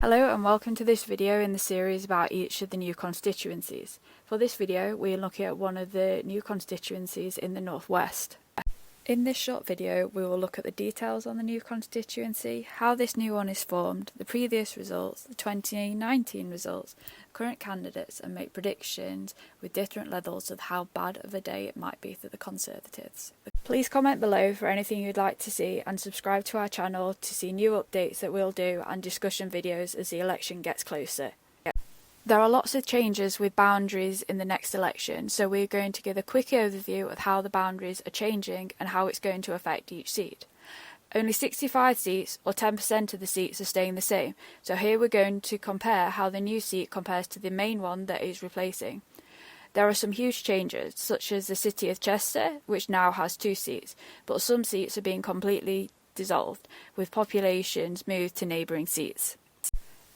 Hello and welcome to this video in the series about each of the new constituencies. For this video we are looking at one of the new constituencies in the Northwest. In this short video we will look at the details on the new constituency, how this new one is formed, the previous results, the 2019 results, current candidates, and make predictions with different levels of how bad of a day it might be for the Conservatives. Please comment below for anything you'd like to see and subscribe to our channel to see new updates that we'll do and discussion videos as the election gets closer. There are lots of changes with boundaries in the next election, so we're going to give a quick overview of how the boundaries are changing and how it's going to affect each seat. Only 65 seats, or 10% of the seats, are staying the same, so here we're going to compare how the new seat compares to the main one that is replacing. There are some huge changes, such as the City of Chester, which now has 2 seats, but some seats are being completely dissolved, with populations moved to neighbouring seats.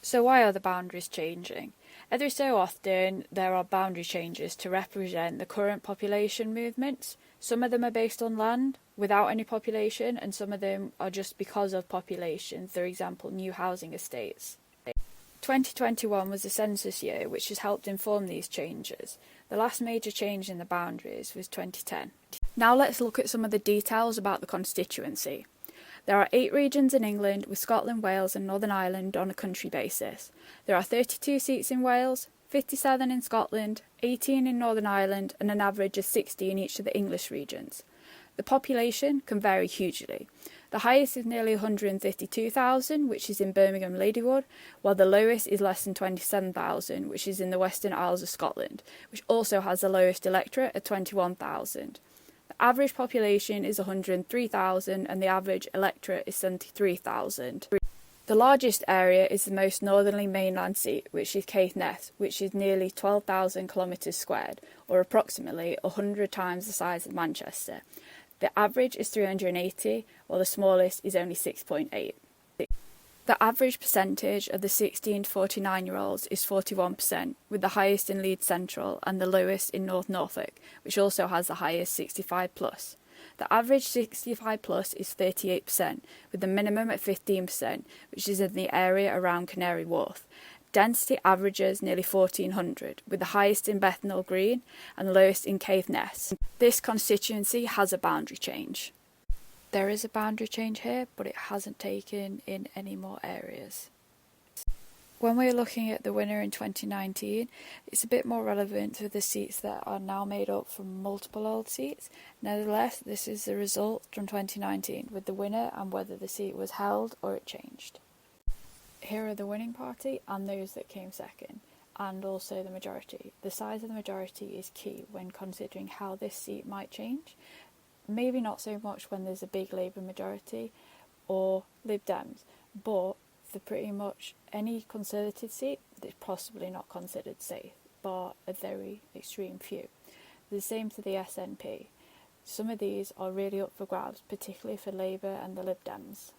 So why are the boundaries changing? Every so often there are boundary changes to represent the current population movements. Some of them are based on land without any population, and some of them are just because of population, for example new housing estates. 2021 was the census year, which has helped inform these changes. The last major change in the boundaries was 2010. Now let's look at some of the details about the constituency. There are 8 regions in England, with Scotland, Wales and Northern Ireland on a country basis. There are 32 seats in Wales, 57 in Scotland, 18 in Northern Ireland and an average of 60 in each of the English regions. The population can vary hugely. The highest is nearly 152,000, which is in Birmingham Ladywood, while the lowest is less than 27,000, which is in the Western Isles of Scotland, which also has the lowest electorate at 21,000. The average population is 103,000 and the average electorate is 73,000. The largest area is the most northerly mainland seat, which is Caithness, which is nearly 12,000 kilometres squared, or approximately 100 times the size of Manchester. The average is 380, while the smallest is only 6.8. The average percentage of the 16 to 49-year-olds is 41%, with the highest in Leeds Central and the lowest in North Norfolk, which also has the highest 65+. The average 65+ is 38%, with the minimum at 15%, which is in the area around Canary Wharf. Density averages nearly 1,400, with the highest in Bethnal Green and the lowest in Caithness. This constituency has a boundary change. There is a boundary change here, but it hasn't taken in any more areas. When we're looking at the winner in 2019, it's a bit more relevant to the seats that are now made up from multiple old seats. Nevertheless, this is the result from 2019, with the winner and whether the seat was held or it changed. Here are the winning party and those that came second, and also the majority. The size of the majority is key when considering how this seat might change. Maybe not so much when there's a big Labour majority or Lib Dems, but for pretty much any Conservative seat that's possibly not considered safe, bar a very extreme few. The same for the SNP. Some of these are really up for grabs, particularly for Labour and the Lib Dems.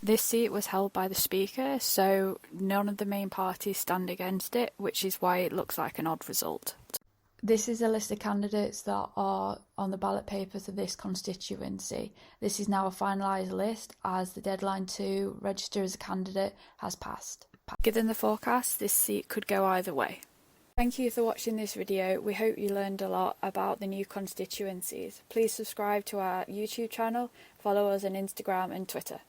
This seat was held by the Speaker, so none of the main parties stand against it, which is why it looks like an odd result. This is a list of candidates that are on the ballot paper for this constituency. This is now a finalised list as the deadline to register as a candidate has passed. Given the forecast, this seat could go either way. Thank you for watching this video. We hope you learned a lot about the new constituencies. Please subscribe to our YouTube channel, follow us on Instagram and Twitter.